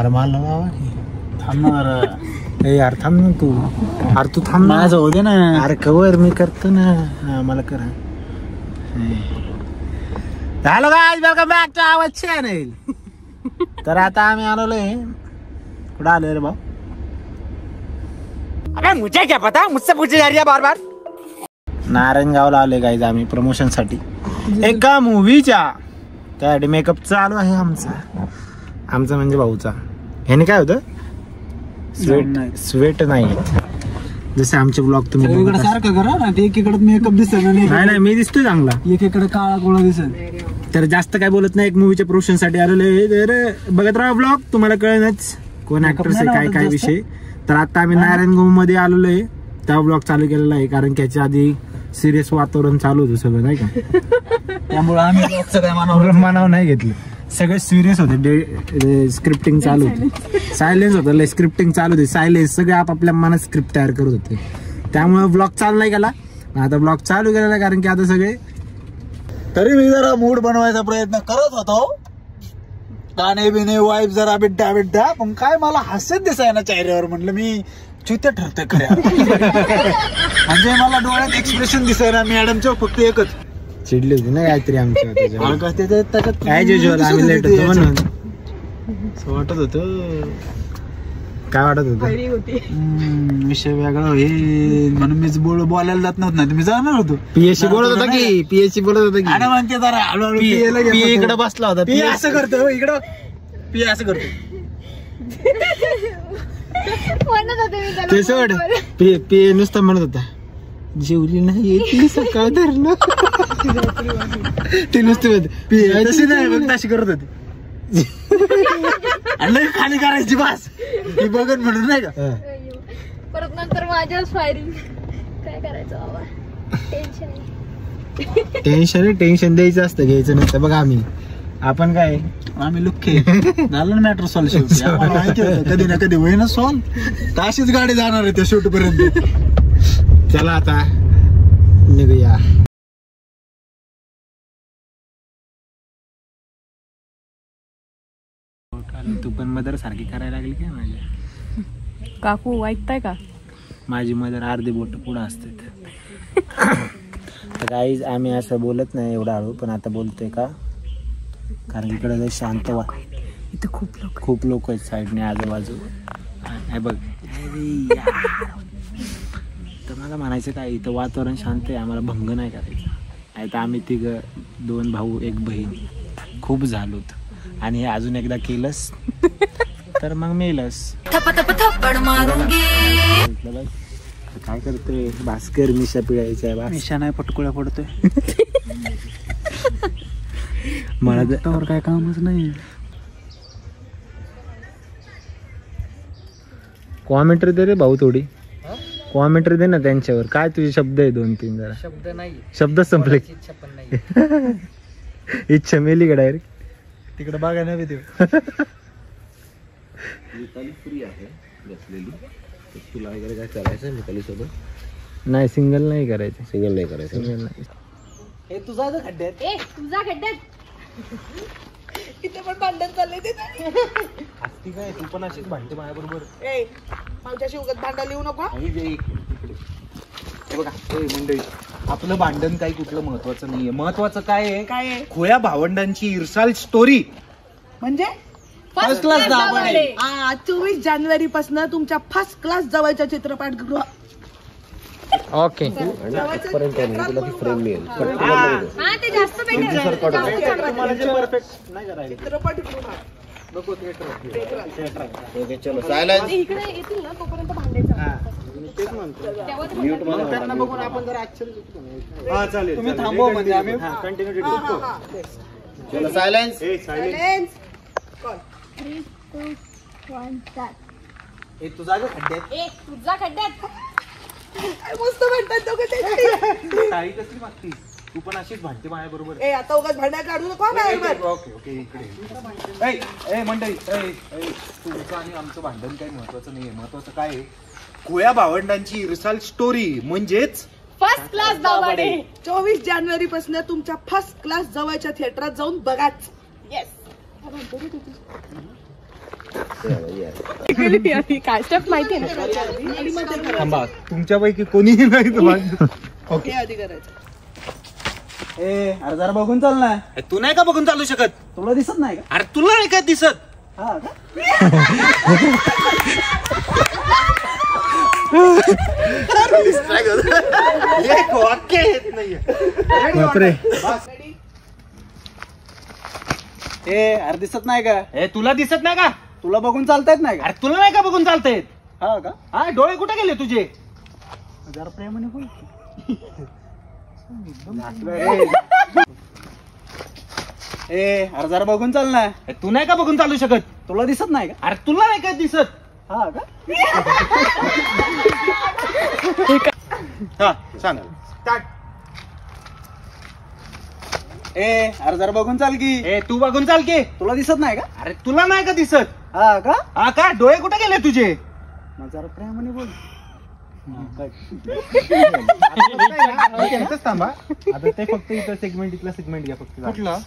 अरे मला बाबा थांब ना जरा. ए यार थांब ना तू. अरे तू थांब ना. माझं होते ना. अरे कवर मी करतो ना. हा मला करा. Hello guys, welcome back to our channel. तर आता आम्ही आलोय कुठं आलोय रे भाऊ? अबे मुझे क्या पता, मुझसे पूछे जा रही है बार बार. नारायणगावला आलोय गाईज आम्ही प्रमोशन साठी एका मूवीच्या. त्यासाठी मेकअप चालू आहे आमचा म्हणजे भाऊचा. ह्याने काय होतं स्वेट नाही जसे आमचे ब्लॉग तुम्ही सारखं करा ना. ते एकीकडे मेकअप दिसत नाही मी दिसतोय चांगला, एकीकडे काळा गोळा दिसत. तर जास्त काय बोलत नाही. एक मूवीच्या प्रमोशन साठी आलेलो आहे. तर बघत राहा ब्लॉग, तुम्हाला कळेलच कोण ऍक्टर्स आहे काय विषय. तर आता आम्ही नारायणगाव मध्ये आलेलो आहे. त्या ब्लॉग चालू केलेला आहे कारण की याच्या आधी सिरियस वातावरण चालू होतं सगळं नाही का. त्यामुळे आम्ही ब्लॉगचं काय मानाव नाही घेतलं. सगळे सिरियस होते. स्क्रिप्टिंग चालू होती. सायलेन्स होतं. स्क्रिप्टिंग चालू होती. सायलेन्स सगळे आपापल्या मनात स्क्रिप्ट तयार करत होते. त्यामुळे ब्लॉग चालू नाही केला. आता ब्लॉग चालू केलेला कारण की आता सगळे. तरी मी जरा मूड बनवायचा प्रयत्न करत होतो. गाणे बिने वाईफ जरा बिड्डा पण काय मला हसत दिसाय ना चेहऱ्यावर. म्हणलं मी चुत्या ठरतोय खऱ्या. म्हणजे मला डोळ्यात एक्सप्रेशन दिसाय ना. मॅडमच्या फक्त एकच चिडली होती ना काहीतरी आमच्या काय त्याच्यात आम्ही लेट होतो म्हणून वाटत होत. काय वाटत होत विषय वेगळा होईल म्हणून मीच बोलायला जात नव्हतं ना. तुम्ही जाणार होतो. पीएससी बोलत होता की पीएससी बोलत होता की म्हणते जरा हळूहळू इकडे बसला होता. पी असं करतो इकडं. पी असं करतो ते सोड. पी नुसतं म्हणत होता जेवली नाही ती सकाळ धरणं. ती नुसती तशी नाही फक्त अशी करत होती. खाली करायची बास ती बघत म्हणून नाही का. परत नंतर माझ्याच फायरिंग. काय करायचं बाबा. टेन्शन द्यायचं असतं, घ्यायचं नसतं. बघा आपण काय आम्ही लुख्खे झालं ना मॅटर सॉल्व. शेवटी आम्हाला माहिती होतं कधी ना कधी होईना सॉल्व. तर अशीच गाडी जाणार आहे त्या शेवटी पर्यंत. चला आता निघूया. तू पण मदर सारखी करायला लागली काय माझ्या? काकू ऐकताय का? माझी मदर अर्धी बोट पुढे असते. तर गाईज आम्ही असं बोलत नाही एवढा हळू, पण आता बोलतोय का कारण इकडे शांत इथं खूप लोक आहेत साईडने आजूबाजू. बघ तर मला म्हणायचं काय, इथं वातावरण शांत आहे. आम्हाला भंग नाही करायचं. आता आम्ही 2 भाऊ 1 बहीण खूप झालोत आणि हे अजून एकदा केलंस तर मग मेलस. काय करतोय भास्कर? मिशा पिळायच्या. मिशा नाही पटकुळ्या पडतोय. मला त्यावर काय कामच नाही. कॉमेंट्री दे रे भाऊ, थोडी कॉमेंट्री दे ना त्यांच्यावर. काय तुझे शब्द आहे 2-3 जरा. शब्द नाही, शब्द संपले. इच्छा पण नाही. इच्छा मेली का डायरेक्ट? तिकडे बघा नाही ते. फ्री आहे बसलेली. तुला वगैरे काय करायचं मिताली सोबत? नाही, सिंगल नाही करायचं. सिंगल नाही करायचं. सिंगल नाही. हे तुझा खड्ड्यात. तुझा खड्ड्यात इथे पण भांडण चाललंय ते. असती काय तू पण अशीच भांडते माझ्याबरोबर. माझ्याशी उगाच भांडायला येऊ नको. बघा मंडळी, आपलं भांडण काही कुठलं महत्वाचं नाहीये. महत्वाचं काय आहे? खोया भावंडांची इरसाल स्टोरी म्हणजे फर्स्ट क्लास दाबाडे. 24 जानेवारी पासून तुमच्या फर्स्ट क्लास जवळच्या चित्रपटगृह. ओके पर्यंत तुला ती फ्रेम मिळेल. ओके चलो सायलेन्स. इकडे येतील ना तोपर्यंत भांडायचं. त्यांना बघून आपण जरा चालेल तुम्ही थांबवा म्हणजे आम्ही कंटिन्यू करू. चलो सायलेन्स. सायलेन्स. 3, 2, 1 स्टार्ट. हे तुझा खड्ड्यात. तुझा खड्ड्यात. मस्त भांडतात दोघं ते. ताई कसली मागतीस? तू पण अशीच भांडते माझ्याबरोबर. आता उगाच भांडण काढू नको. ओके इकडे मंडळी, तुमचं आणि आमचं भांडण काही महत्वाचं नाहीये. महत्वाचं काय आहे? खोया भावंडांची इरसाल स्टोरी म्हणजेच फर्स्ट क्लास दाबाडे. 24 जानेवारी पासून तुमच्या फर्स्ट क्लास जवळच्या थिएटरात जाऊन बघाच. येस. काय स्टेप माहिती आहे ना? थांबा, तुमच्यापैकी कोणीही नाही तुम्हाला. हे आधी करायचं. अरे जरा बघून चाल ना. तू नाही का बघून चालू शकत? तुला दिसत नाही का? अरे तुला नाही का दिसत? हा का? एक वाक्य येत नाहीये. बापरे. अरे दिसत नाही का? तुला दिसत नाही का? तुला बघून चालता येत नाही का? अरे तुला नाही का बघून चालता येत? हा का? हा, डोळे कुठे गेले तुझे? जरा प्रेमाने बोल. अरे जरा बघून चाल ना. तू नाही का बघून चालू शकत? तुला दिसत नाही का? अरे तुला नाही का दिसत? हा का? हा सांग. स्टार्ट. अरे जरा बघून चाल की. तू बघून चाल की. तुला दिसत नाही का? अरे तुला नाही का दिसत? हा का? हा का? डोळे कुठे गेले तुझे? मग जरा प्रेमाने बोल. इथंच थांबा. आता ते फक्त इथं सेगमेंट, इथला सेगमेंट घ्या फक्त. कुठला?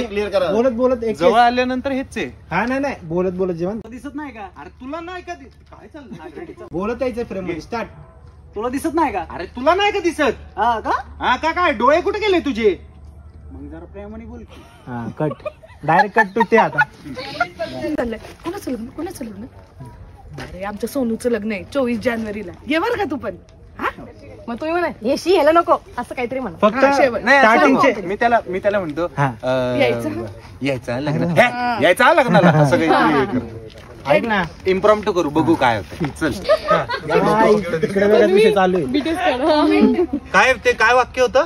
क्लिअर करा. बोलत बोलत एक जवळ आल्यानंतर हेच आहे. हा नाही बोलत बोलत जेवण. तुला दिसत नाही का? अरे तुला नाही का काय चाललं? बोलत यायचं फ्रेम मध्ये. स्टार्ट. तुला दिसत नाही का? अरे तुला नाही का दिसत? हा का? हा का? काय डोळे कुठे गेले तुझे? मग जरा प्रेमाने बोल की. हा कट. डायरेक्ट कट टू ते. आता चाललंय कोणाचं लग्न? कोणाचं लग्न? अरे आमच्या सोनूचं लग्न आहे 24 जानेवारीला. ये बर का तू पण. हा मग तुम्ही म्हणा येशी यायला नको असं काहीतरी म्हणा. फक्त नाही, स्टार्टिंगचे. मी त्याला म्हणतो हा. यायचा लग्न. यायचा लग्नाला असं काही ऐक ना. इम्प्रॉम्प्ट करू, बघू काय होतं. चल. तिकडे वेगळाच विषय चालू आहे. काय ते काय वाक्य होतं?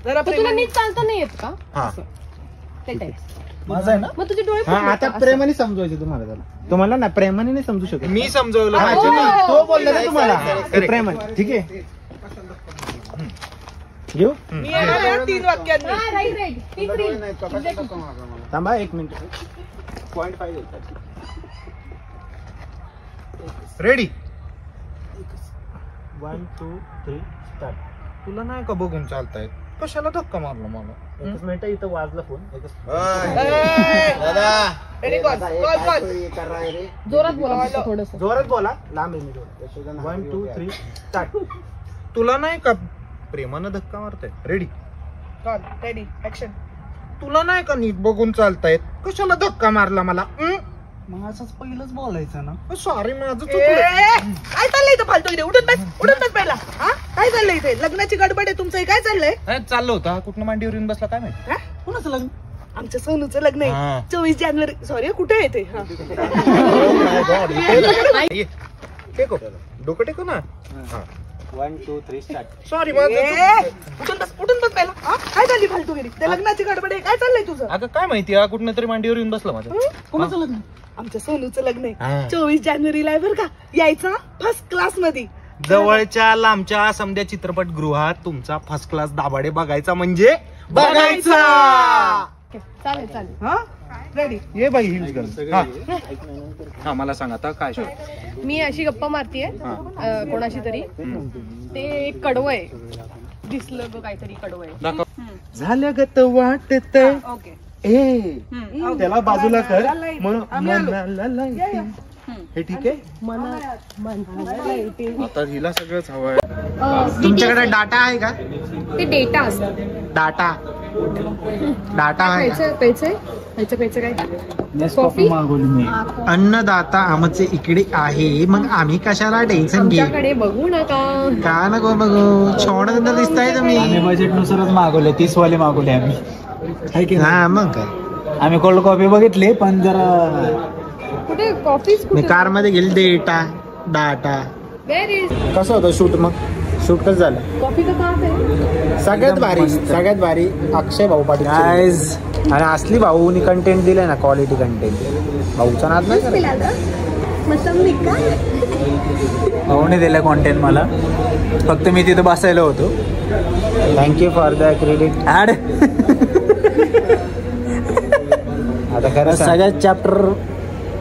जरा तुला नीट चालता नाही येत का? हा. ते टाईप. माझं आहे ना? मग तुझे डोळे हा फुटले आता का? प्रेमाने समजवायचं तुम्हाला. त्याला तुम्हाला ना प्रेमाने नाही समजू शकत. मी समजवलं हा, पाहिजे ना. तो बोलला ना तुम्हाला प्रेमाने. ठीक आहे घेऊ. मी येणार आहे 3 वाक्यांनी. हा, right. तीच रील. थांबा 1 मिनिट. रेडी. 1 2 3 स्टार्ट. तुला नाही का बघून चालतायत? कशाला धक्का मारला मला? 1 मिनिट. इथं वाजला फोन. Ready, call. जोरात बोला थोडस. जोरात बोला. लांब आहे मी. 1 2 3 स्टार्ट. तुला नाही का प्रेमानं धक्का मारताय? रेडी. Call. Ready, action. तुला नाही का नीट बघून चालतायत? कशाला धक्का मारला मला? मग असंच पहिलंच बोलायचं ना. सॉरी, माझं ए, चुकलं. काय चाललंय इथं फालतू इथे? उठून बस पहिला. हा काय चाललंय इथे? लग्नाची गडबड आहे तुमचं. काय चाललंय? चाललो होता, कुठनं मांडीवर येऊन बसला काय माहिती? हा? कोणाचं लग्न? आमच्या सोनूचं लग्न हा. आहे 24 जानेवारी. सॉरी कुठे येते? टेको, डोकं टेको ना. 1 2 3 स्टार्ट. सॉरी, उठून बस पहिला. हा? काय झाली फालतूगिरी? त्या लग्नाची गडबड आहे. काय चाललंय तुझं? अगं काय माहिती, हा कुठनं तरी मांडीवर येऊन बसला माझ्या. कोणाचं लग्न? आमच्या सोनूचं लग्न हा. आहे 24 जानेवारीला आहे बरं का. यायचा फर्स्ट क्लास मध्ये. जवळच्या लांबच्या समद्या चित्रपटगृहात तुमचा फर्स्ट क्लास दाभाडे बघायचा म्हणजे बघायचा. चालेल. हा रेडी. ये बाई हिल्स कर. हा मला सांग आता काय शोध. मी अशी गप्पा मारतीये कोणाशी तरी. ते एक कडवं आहे. दिसलं ग काहीतरी कडवं आहे. दाखव. झाल्या गत वाटत ओके. त्याला बाजूला कर. हे ठीक आहे. आता हिला सगळंच हवंय. तुमच्याकडे डाटा आहे का? ते डेटा असतं. डाटा आहे का? प्यायचं काय? कॉफी मागवली मी. अन्नदाता आमचे इकडे आहे. मग आम्ही कशाला टेन्शन घे. आमच्याकडे बघू नका. का नको बघू. छोड दिसताय तुम्ही. आम्ही बजेट नुसारच मागवले. 30 वाले मागवले आम्ही. आहे की नाही? हा मग काय. आम्ही कोल्ड कॉफी बघितली पण जरा कुठे कॉफीच मी कुठे? कार मध्ये गेली. Data data. Where is? कसं होतं शूट? मग शूट कसं झालं? कॉफी का कहाँ पे? सगळ्यात भारी अक्षय भाऊ पाटील. गाईज आणि असली भाऊनी कंटेंट दिलंय ना, क्वालिटी कंटेंट. भाऊचा नाद नाही करत. भाऊने दिलं कॉन्टेंट मला. फक्त मी तिथं बसायला होतो. Thank you for the credit. ऍड आता खरं सगळ्यात चॅप्टर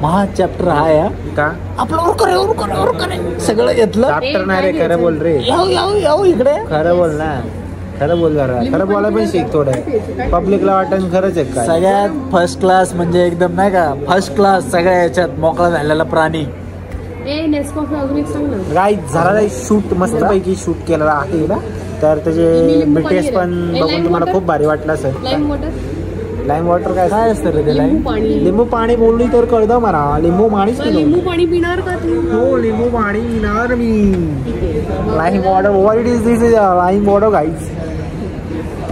महा चॅप्टर हा या का आपलं उरकर सगळं घेतलं. चॅप्टर नाही रे. खरं बोल रे. याऊ इकडे. खरं बोल ना. खरं बोल जरा, खरं बोलायला पण शिक थोडं. पब्लिकला वाटतं खरंच आहे काय. सगळ्यात फर्स्ट क्लास म्हणजे एकदम नाही का, फर्स्ट क्लास सगळ्या याच्यात मोकळा झालेला प्राणी. गाईज झाला शूट मस्त पैकी शूट केलेला आहे ना, तर त्याचे बीटीएस पण बघून तुम्हाला खूप भारी वाटलं असेल. लाईम वॉटर काय असतं रे ते? लिंबू पाणी बोलली तर कळतं मला. लिंबू पाणीच लिंबू पाणी पिणार का तू? हो लिंबू पाणी पिणार मी. Lime water, what it this is lime water guys.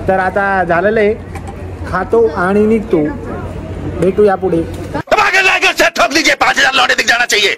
तर आता झालेलं आहे, खातो आणि निघतो. भेटू या पुढे. ठोक लीजिए 5,000 लौटे दिख जाना चाहिए.